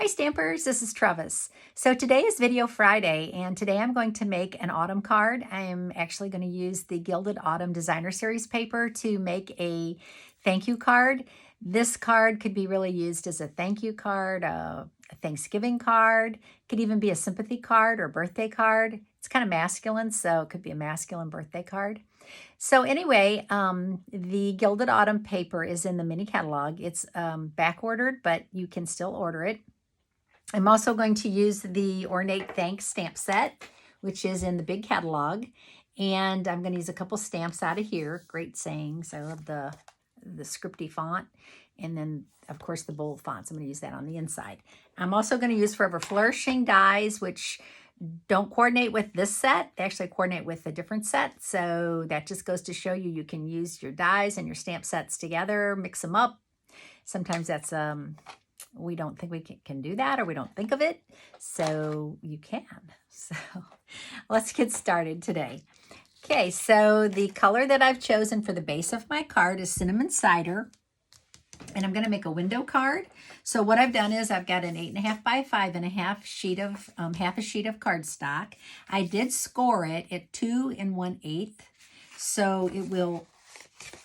Hi Stampers, this is Trevis. So today is Video Friday, and today I'm going to make an autumn card. I'm actually going to use the Gilded Autumn Designer Series paper to make a thank you card. This card could be really used as a thank you card, a Thanksgiving card, could even be a sympathy card or birthday card. It's kind of masculine, so it could be a masculine birthday card. So anyway, the Gilded Autumn paper is in the mini catalog. It's back ordered, but you can still order it. I'm also going to use the Ornate Thanks stamp set, which is in the big catalog. And I'm going to use a couple stamps out of here. Great sayings. I love the scripty font. And then, of course, the bold fonts. I'm going to use that on the inside. I'm also going to use Forever Flourishing dies, which don't coordinate with this set. They actually coordinate with a different set. So that just goes to show you you can use your dies and your stamp sets together, mix them up. Sometimes that's we don't think we can do that, or we don't think of it, so you can. So let's get started today. Okay, so the color that I've chosen for the base of my card is Cinnamon Cider, and I'm going to make a window card. So what I've done is I've got an 8.5 by 5.5 sheet of half a sheet of cardstock. I did score it at 2 1/8, so it will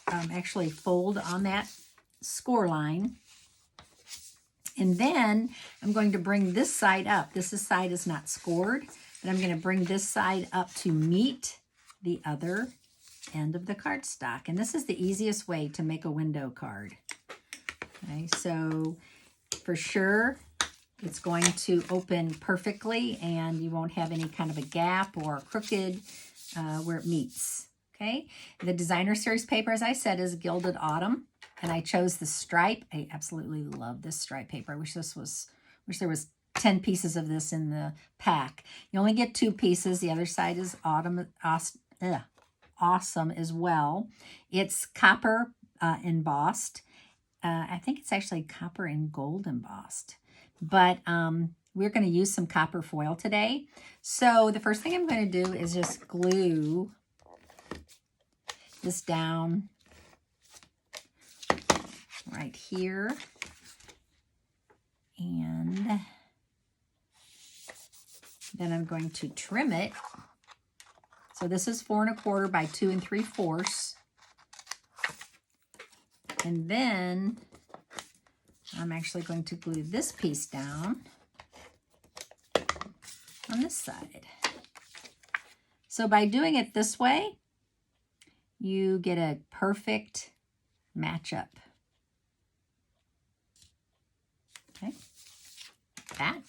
actually fold on that score line. And then I'm going to bring this side up. This side is not scored, but I'm going to bring this side up to meet the other end of the cardstock. And this is the easiest way to make a window card. Okay, so for sure, it's going to open perfectly and you won't have any kind of a gap or crooked where it meets. Okay, the Designer Series paper, as I said, is Gilded Autumn. And I chose the stripe. I absolutely love this stripe paper. I wish there was 10 pieces of this in the pack. You only get 2 pieces. The other side is awesome as well. It's copper embossed. I think it's actually copper and gold embossed. But we're going to use some copper foil today. So the first thing I'm going to do is just glue this down right here, and then I'm going to trim it. So this is 4 1/4 by 2 3/4, and then I'm actually going to glue this piece down on this side. So by doing it this way, you get a perfect matchup. Okay, that.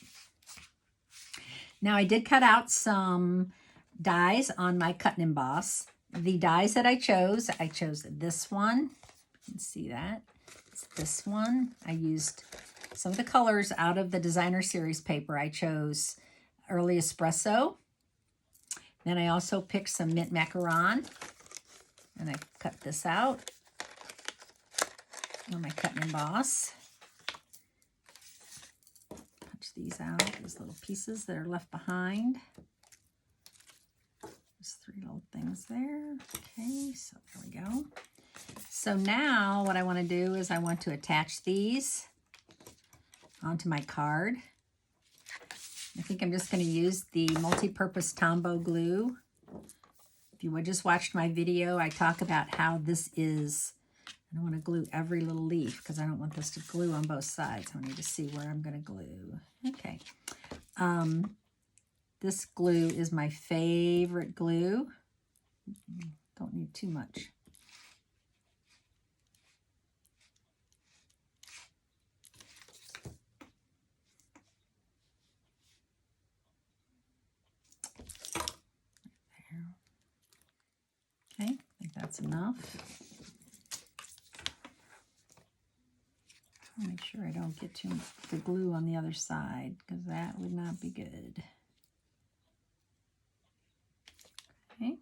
Now I did cut out some dies on my cut and emboss. The dies that I chose this one. You can see that. It's this one. I used some of the colors out of the Designer Series paper. I chose Early Espresso. Then I also picked some Mint Macaron. And I cut this out on my cut and emboss. These out, these little pieces that are left behind. There's 3 little things there. Okay, so there we go. So now what I want to do is I want to attach these onto my card. I think I'm just going to use the multi-purpose Tombow glue. If you would just watched my video, I talk about how this is. I don't want to glue every little leaf because I don't want this to glue on both sides. I need to see where I'm going to glue. Okay. This glue is my favorite glue. Don't need too much. There. Okay, I think that's enough. Make sure I don't get too much the glue on the other side, because that would not be good. Okay.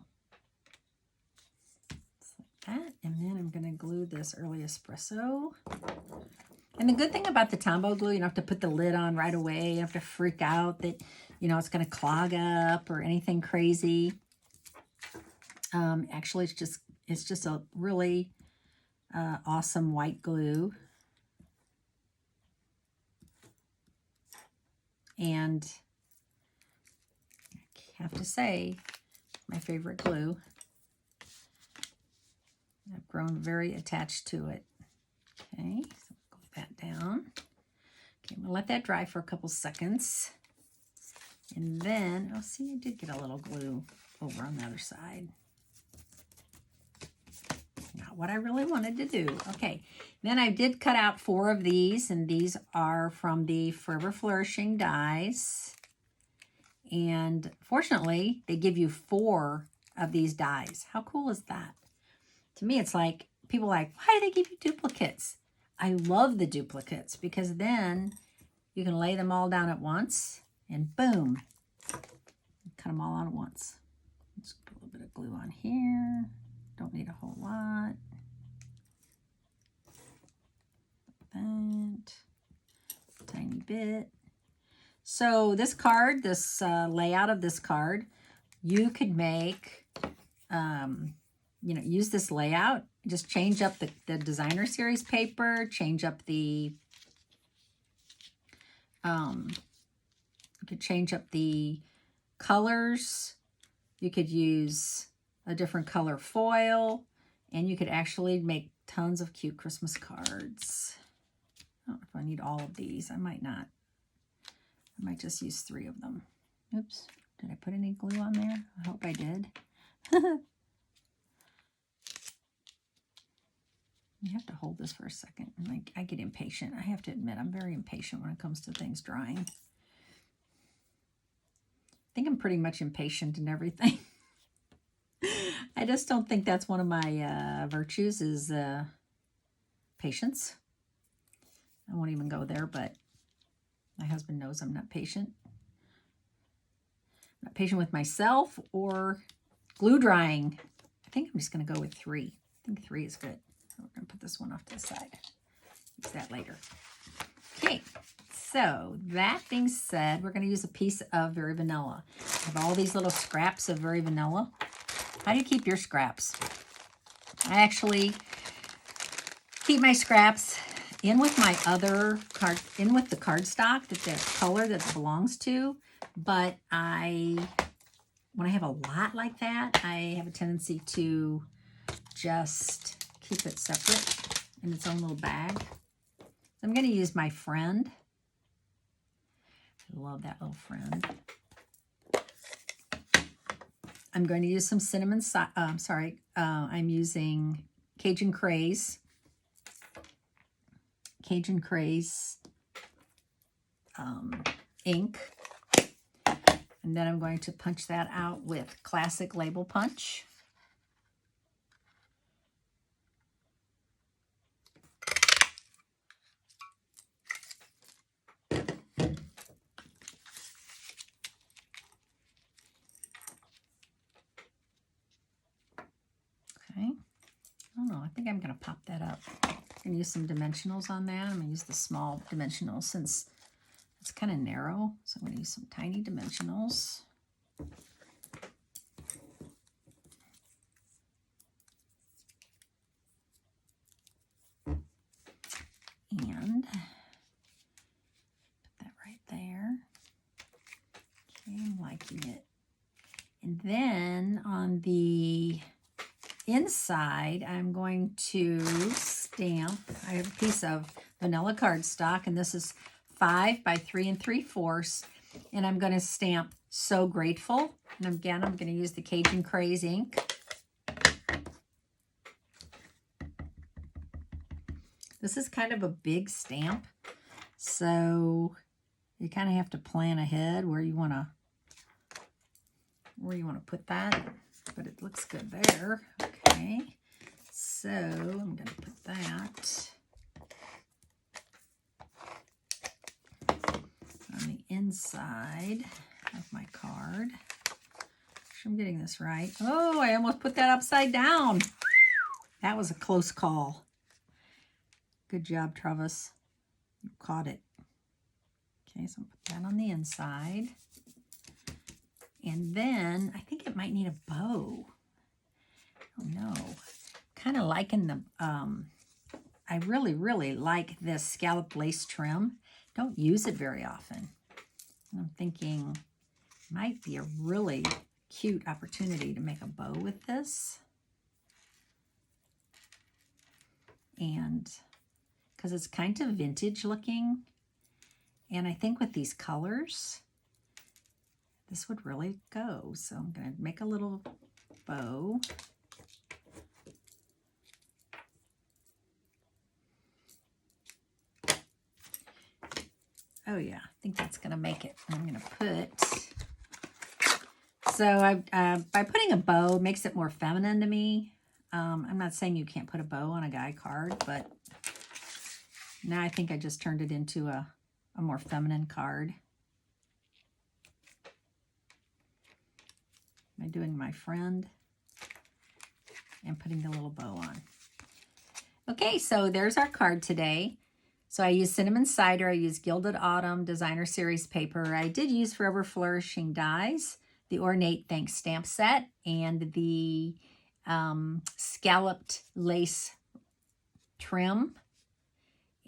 Just like that. And then I'm going to glue this Early Espresso. And the good thing about the Tombow glue, you don't have to put the lid on right away. You don't have to freak out that, you know, it's going to clog up or anything crazy. Actually, it's just a really awesome white glue. And I have to say, my favorite glue. I've grown very attached to it. Okay, so glue that down. Okay, I'm gonna let that dry for a couple seconds. And then, oh, see, I did get a little glue over on the other side. Not what I really wanted to do. Okay, then I did cut out 4 of these, and these are from the Forever Flourishing dies. And fortunately, they give you 4 of these dies. How cool is that? To me, it's like, people are like, why do they give you duplicates? I love the duplicates because then you can lay them all down at once and boom, cut them all on at once. Let's put a little bit of glue on here. Don't need a whole lot. That tiny bit. So this card, this layout of this card, you could make, use this layout. Just change up the designer series paper, change up the, you could change up the colors. You could use a different color foil, and you could actually make tons of cute Christmas cards. I don't know if I need all of these. I might not. I might just use 3 of them. Oops. Did I put any glue on there? I hope I did. You have to hold this for a second. Like, I get impatient. I have to admit, I'm very impatient when it comes to things drying. I think I'm pretty much impatient in everything. I just don't think that's one of my virtues is patience. I won't even go there, but my husband knows I'm not patient. I'm not patient with myself or glue drying. I think I'm just going to go with 3. I think 3 is good. So we're going to put this one off to the side. Use that later. Okay, so that being said, we're going to use a piece of Very Vanilla. I have all these little scraps of Very Vanilla. How do you keep your scraps? I actually keep my scraps in with my other card, in with the cardstock that the color that it belongs to. But when I have a lot like that, I have a tendency to just keep it separate in its own little bag. So I'm going to use my friend. I love that little friend. I'm going to use some cinnamon, I'm using Cajun Craze. Cajun Craze ink. And then I'm going to punch that out with Classic Label Punch. Okay. I don't know. I think I'm going to pop that up. I'm going to use some dimensionals on that. I'm going to use the small dimensionals since it's kind of narrow. So I'm going to use some tiny dimensionals. And put that right there. Okay, I'm liking it. And then on the inside, I'm going to stamp. I have a piece of vanilla cardstock, and this is 5 by 3 3/4. And I'm going to stamp So Grateful. And again, I'm going to use the Cajun Craze ink. This is kind of a big stamp, so you kind of have to plan ahead where you want to put that. But it looks good there. Okay, so I'm going to put that on the inside of my card. Make sure I'm getting this right. Oh, I almost put that upside down. That was a close call. Good job, Trevis. You caught it. Okay, so I'll put that on the inside. And then I think it might need a bow. Oh no. Kind of liking the, I really, really like this scalloped lace trim. Don't use it very often. And I'm thinking might be a really cute opportunity to make a bow with this. And because it's kind of vintage looking. And I think with these colors, this would really go. So I'm going to make a little bow. Oh yeah, I think that's going to make it. I'm going to put, so by putting a bow, it makes it more feminine to me. I'm not saying you can't put a bow on a guy card, but now I think I just turned it into a more feminine card. Am I doing my friend and putting the little bow on? Okay, so there's our card today. So I used Cinnamon Cider, I used Gilded Autumn Designer Series paper. I did use Forever Flourishing dies, the Ornate Thanks stamp set, and the scalloped lace trim.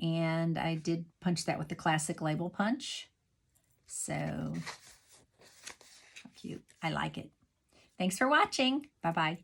And I did punch that with the classic label punch. So, how cute. I like it. Thanks for watching. Bye-bye.